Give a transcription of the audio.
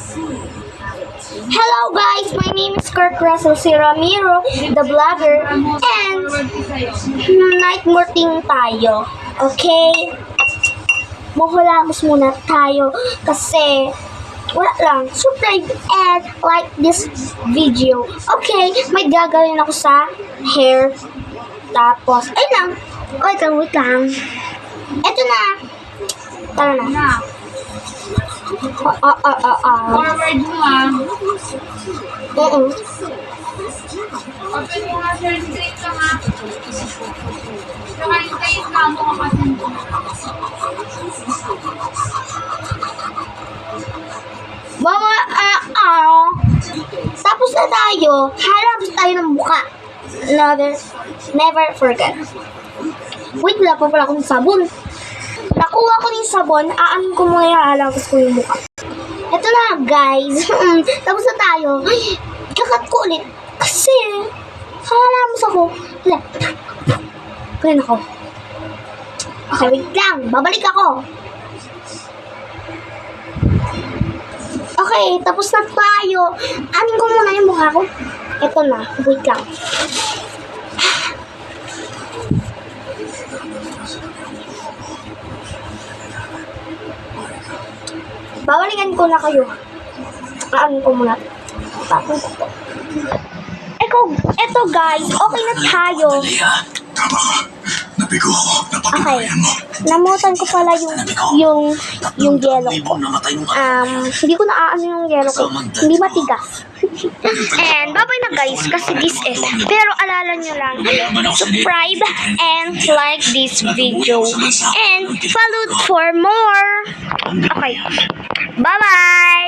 Hello guys, my name is Kurt Russell C. Ramiro, the vlogger, and night morning tayo. Okay? Mahulamos muna tayo kasi wala lang. Subscribe and like this video. Okay, may gagawin ako sa hair. Tapos, ayun lang. Wait lang. Eto na. Tara na. Forward mo Oo. Open mo nga sir, straight ka nga. Saka yung tayo na mo kasi. Tapos na tayo. Harap tayo ng mukha. Never forget. Wait, wala pa pala akong sabon. Nakuha ko yung sabon, aanin ko muna yung halapos ko yung mukha. Ito na guys. Tapos na tayo. Kakat ko ulit. Kasi, halamos ako. Kaya ako. Okay, wait lang. Babalik ako. Okay, tapos na tayo. Anin ko muna yung mukha ko. Ito na. Wait lang. Babalikan ko na kayo. Anin ko muna. Tapos ito. Eto guys, okay na tayo. Tama ka. Nabigo ako. Napapagayan mo. Namutan ko pala yung yellow ko. Hindi ko naaano yung yellow ko. Hindi matigas. And bye-bye na guys, kasi this is. Pero alala nyo lang, subscribe and like this video. And follow for more. Okay. Bye-bye!